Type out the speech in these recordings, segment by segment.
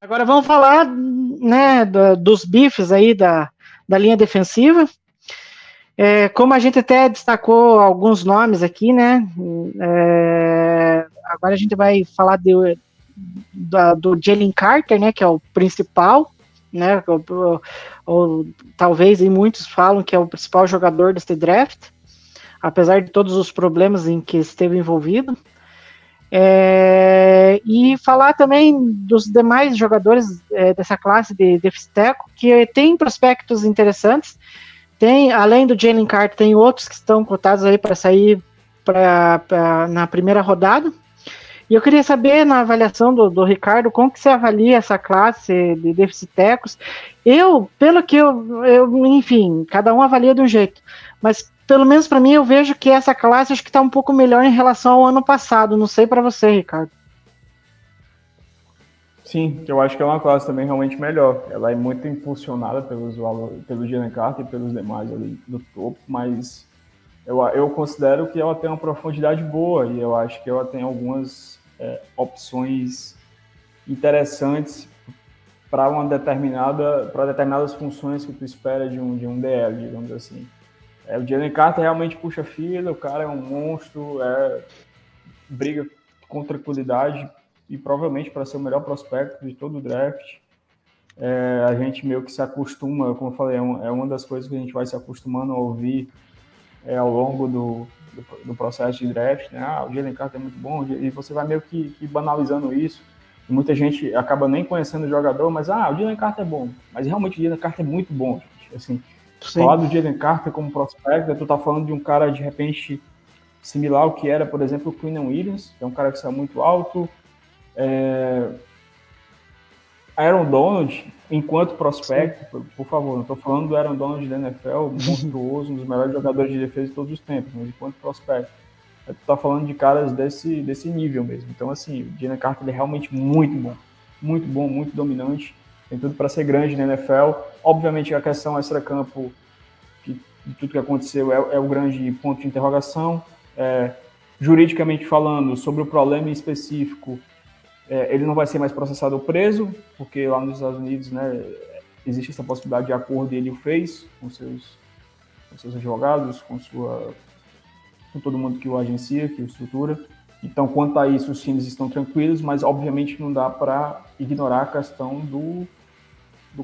Agora vamos falar, né, dos bifes aí da linha defensiva. Como a gente até destacou alguns nomes aqui, né? Agora a gente vai falar do Jalen Carter, né? Que é o principal, né? Ou talvez e muitos falam que é o principal jogador deste draft, apesar de todos os problemas em que esteve envolvido. E falar também dos demais jogadores dessa classe de defensivo que tem prospectos interessantes. Tem, além do Jalen Carter, tem outros que estão cotados aí para sair na primeira rodada. E eu queria saber, na avaliação do Ricardo, como que você avalia essa classe de deficitecos? Pelo que enfim, cada um avalia de um jeito, mas pelo menos para mim eu vejo que essa classe acho que está um pouco melhor em relação ao ano passado. Não sei para você, Ricardo. Sim, que eu acho que é uma classe também realmente melhor. Ela é muito impulsionada pelo Jalen Carter e pelos demais ali do topo, mas eu considero que ela tem uma profundidade boa e eu acho que ela tem algumas opções interessantes para determinadas funções que tu espera de um DL, digamos assim. O Jalen Carter realmente puxa fila, o cara é um monstro, briga com tranquilidade e provavelmente para ser o melhor prospecto de todo o draft. A gente meio que se acostuma, como eu falei, é uma das coisas que a gente vai se acostumando a ouvir ao longo do processo de draft, né? O Jalen Carter é muito bom, e você vai meio que banalizando isso. E muita gente acaba nem conhecendo o jogador, mas o Jalen Carter é bom. Mas realmente o Jalen Carter é muito bom, gente. Assim, falar do Jalen Carter como prospecto, tu tá falando de um cara de repente similar ao que era, por exemplo, o Quinnen Williams, que é um cara que saiu muito alto. Aaron Donald, enquanto prospecto, por favor, não estou falando do Aaron Donald da NFL, monstruoso, um dos melhores jogadores de defesa de todos os tempos, mas enquanto prospecto. Tu tá falando de caras desse nível mesmo. Então, assim, o Jalen Carter ele é realmente muito bom, muito dominante, tem tudo para ser grande na NFL. Obviamente, a questão extra-campo de tudo que aconteceu é o grande ponto de interrogação. Juridicamente falando, sobre o problema em específico, ele não vai ser mais processado ou preso, porque lá nos Estados Unidos, né, existe essa possibilidade de acordo e ele o fez com seus advogados, com todo mundo que o agencia, que o estrutura. Então, quanto a isso, os times estão tranquilos, mas obviamente não dá para ignorar a questão do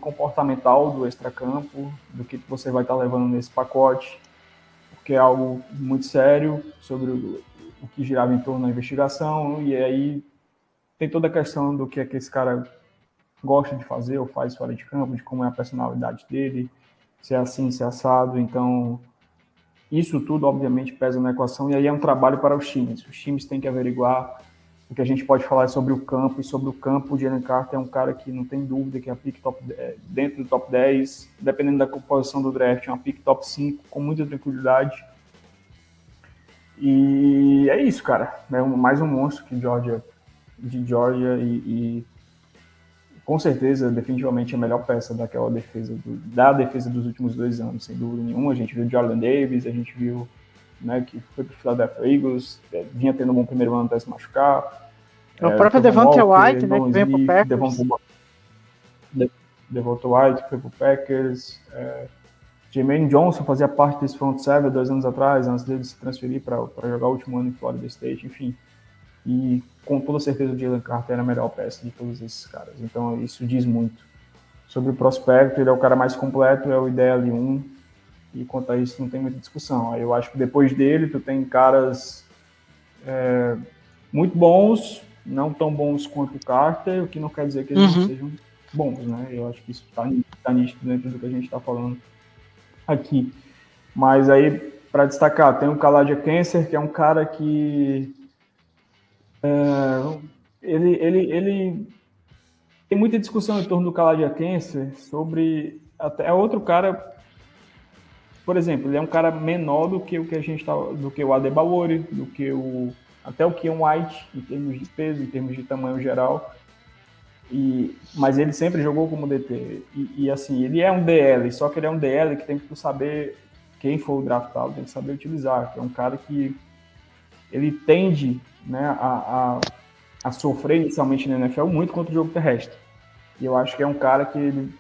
comportamental, do extracampo, do que você vai estar levando nesse pacote, porque é algo muito sério sobre o que girava em torno da investigação, e aí tem toda a questão do que é que esse cara gosta de fazer ou faz fora de campo, de como é a personalidade dele, se é assim, se é assado. Então, isso tudo, obviamente, pesa na equação, e aí é um trabalho para os times. Os times têm que averiguar. O que a gente pode falar é sobre o campo, e sobre o campo, o Jalen Carter é um cara que não tem dúvida que é a pick dentro do top 10, dependendo da composição do draft, é uma pick top 5, com muita tranquilidade. E é isso, cara. É mais um monstro de Georgia e com certeza, definitivamente a melhor peça daquela da defesa dos últimos 2 anos, sem dúvida nenhuma. A gente viu o Jordan Davis, a gente viu, né, que foi para o Philadelphia Eagles, vinha tendo um bom primeiro ano até se machucar. O próprio Devontae White, né, que veio para o Packers. Devontae White, que foi para o Packers. Jermaine Johnson fazia parte desse front seven 2 anos atrás, antes dele se transferir para jogar o último ano em Florida State, enfim. E com toda certeza o Jalen Carter era a melhor peça de todos esses caras. Então isso diz muito. Sobre o prospecto, ele é o cara mais completo, é o IDL1, e quanto a isso não tem muita discussão. Aí eu acho que depois dele tu tem caras muito bons, não tão bons quanto o Carter, o que não quer dizer que eles não sejam bons, né? Eu acho que isso tá nítido dentro do que a gente está falando aqui. Mas aí, para destacar, tem o Kaladia Cancer, que é um cara que ele tem muita discussão em torno do Kaladia Cancer sobre até outro cara, por exemplo, ele é um cara menor do que o que a gente tá, do que o Adebayor, do que até o Keon White, em termos de peso, em termos de tamanho geral. Mas ele sempre jogou como DT. E assim, ele é um DL, só que ele é um DL que tem que saber, quem for o draftado, tem que saber utilizar, que é um cara que ele tende, né, a sofrer inicialmente na NFL muito contra o jogo terrestre. E eu acho que é um cara que ele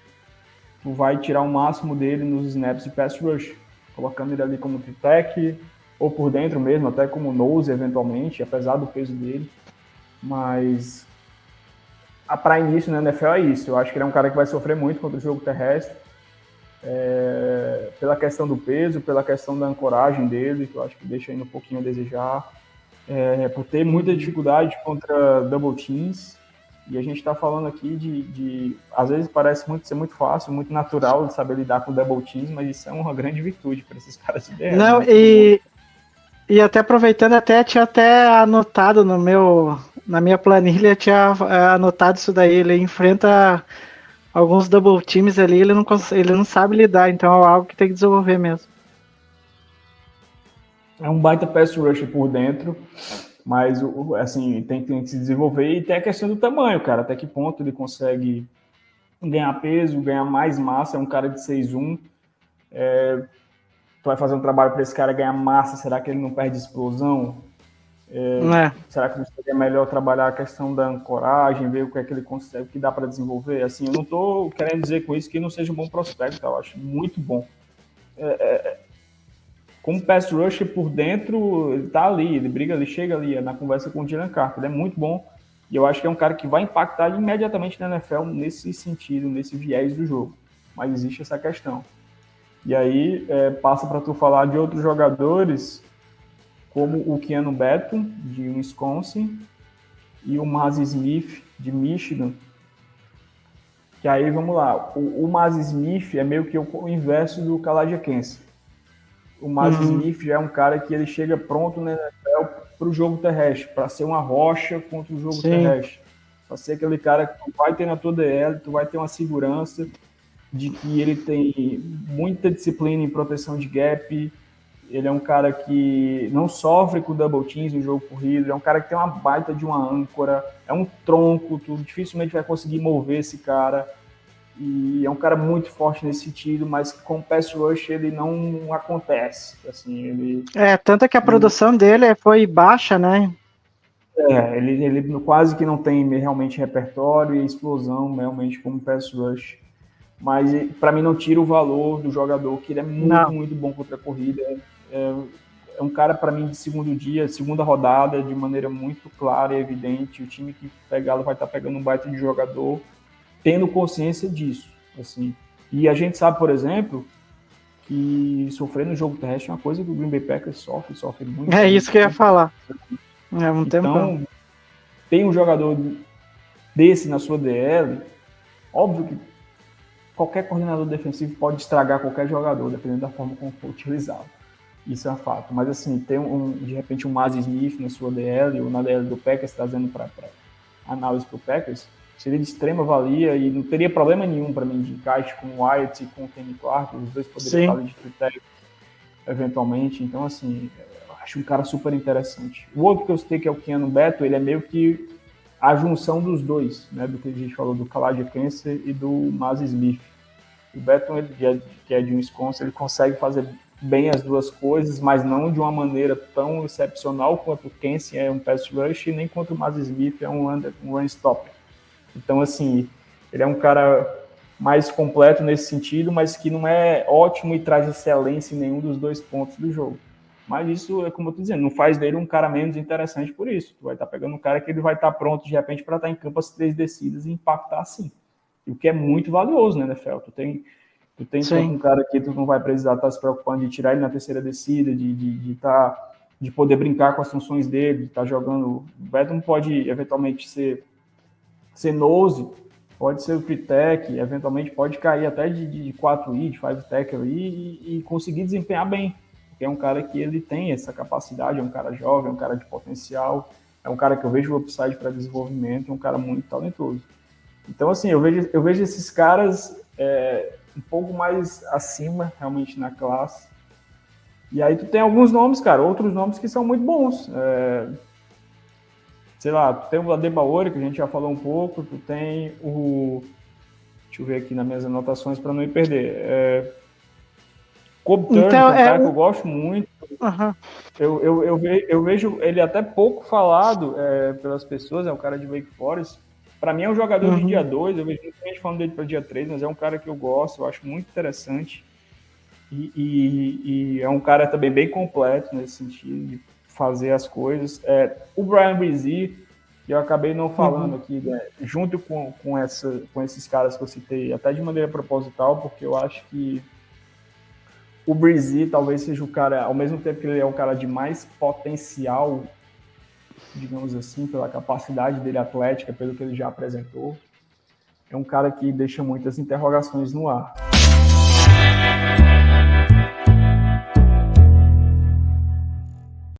vai tirar o máximo dele nos snaps de pass rush, colocando ele ali como tech ou por dentro mesmo, até como nose eventualmente, apesar do peso dele. Mas para início na NFL é isso. Eu acho que ele é um cara que vai sofrer muito contra o jogo terrestre, pela questão do peso, pela questão da ancoragem dele, que eu acho que deixa ainda um pouquinho a desejar, por ter muita dificuldade contra double teams. E a gente está falando aqui de às vezes parece ser muito fácil, muito natural de saber lidar com double teams, mas isso é uma grande virtude para esses caras de DL. Não, e até aproveitando, tinha até anotado na minha planilha, tinha anotado isso daí. Ele enfrenta alguns double teams ali, ele não sabe lidar, então é algo que tem que desenvolver mesmo. É um baita pass rusher por dentro, mas assim, tem que se desenvolver, e tem a questão do tamanho, cara, até que ponto ele consegue ganhar peso, ganhar mais massa. É um cara de 6'1", tu vai fazer um trabalho para esse cara ganhar massa, será que ele não perde explosão? Será que não seria melhor trabalhar a questão da ancoragem, ver o que é que ele consegue, o que dá para desenvolver? Assim, eu não estou querendo dizer com isso que ele não seja um bom prospecto, eu acho muito bom. Como pass rusher por dentro, ele tá ali, ele briga ali, chega ali, na conversa com o Jalen Carter, ele é muito bom, e eu acho que é um cara que vai impactar imediatamente na NFL nesse sentido, nesse viés do jogo, mas existe essa questão. E aí, passa para tu falar de outros jogadores, como o Keanu Benton, de Wisconsin, e o Maz Smith, de Michigan. Que aí, vamos lá, o Maz Smith é meio que o inverso do Khalid Kancey. O Maz Smith já é um cara que ele chega pronto na NFL para o jogo terrestre, para ser uma rocha contra o jogo terrestre. Para ser aquele cara que tu vai ter na tua DL, tu vai ter uma segurança de que ele tem muita disciplina em proteção de gap. Ele é um cara que não sofre com double teams no jogo corrido, é um cara que tem uma baita de uma âncora, é um tronco, tu dificilmente vai conseguir mover esse cara, e é um cara muito forte nesse sentido, mas com o pass rush ele não acontece, assim, tanto que a produção dele foi baixa, né? Ele quase que não tem realmente repertório e explosão realmente como pass rush, mas para mim não tira o valor do jogador, que ele é muito bom contra a corrida. É um cara, para mim, de segundo dia, segunda rodada, de maneira muito clara e evidente. O time que pegá-lo vai estar pegando um baita de jogador, tendo consciência disso. Assim. E a gente sabe, por exemplo, que sofrer no jogo terrestre é uma coisa que o Green Bay Packers sofre muito. É isso que eu ia falar. Então, tem um jogador desse na sua DL, óbvio que qualquer coordenador defensivo pode estragar qualquer jogador, dependendo da forma como for utilizado. Isso é um fato. Mas, assim, tem de repente um Maz Smith na sua DL ou na DL do Packers, trazendo para análise para o Packers, seria de extrema valia e não teria problema nenhum para mim de encaixe com o Wyatt e com o Kenny Clark. Os dois poderiam falar de critério eventualmente. Então, assim, eu acho um cara super interessante. O outro que eu citei, que é o Keanu Benton, ele é meio que a junção dos dois, né, do que a gente falou do Khalid Kancey e do Maz Smith. O Benton, ele, que é de Wisconsin, ele consegue fazer bem as duas coisas, mas não de uma maneira tão excepcional quanto o Kancey é um pass rush, nem quanto o Maz Smith é um run stopper. Então, assim, ele é um cara mais completo nesse sentido, mas que não é ótimo e traz excelência em nenhum dos dois pontos do jogo. Mas isso, é como eu estou dizendo, não faz dele um cara menos interessante por isso. Tu vai estar pegando um cara que ele vai estar pronto, de repente, para estar em campo as 3 descidas e impactar assim. O que é muito valioso, né, NFL? Tu tem um cara que tu não vai precisar estar se preocupando de tirar ele na terceira descida, de poder brincar com as funções dele, de estar jogando. O Benton pode, eventualmente, ser nose, pode ser o free tech, eventualmente pode cair até de 4i, de 5 tech ali e conseguir desempenhar bem. Porque é um cara que ele tem essa capacidade, é um cara jovem, é um cara de potencial, é um cara que eu vejo o upside para desenvolvimento, é um cara muito talentoso. Então, assim, eu vejo esses caras um pouco mais acima, realmente, na classe. E aí tu tem alguns nomes, cara, outros nomes que são muito bons. Sei lá, tu tem o Adebayor, que a gente já falou um pouco, tu tem o... Deixa eu ver aqui nas minhas anotações para não me perder. Cobb Turner, que é um cara que eu gosto muito. Eu vejo ele até pouco falado pelas pessoas, é um cara de Wake Forest, Para mim é um jogador de dia 2, eu vejo muita gente falando dele para dia 3, mas é um cara que eu gosto, eu acho muito interessante. E é um cara também bem completo nesse sentido de fazer as coisas. O Brian Brzee, que eu acabei não falando aqui, né, junto com esses caras que eu citei, até de maneira proposital, porque eu acho que o Brzee talvez seja o cara, ao mesmo tempo que ele é o cara de mais potencial, digamos assim, pela capacidade dele atlética, pelo que ele já apresentou, é um cara que deixa muitas interrogações no ar.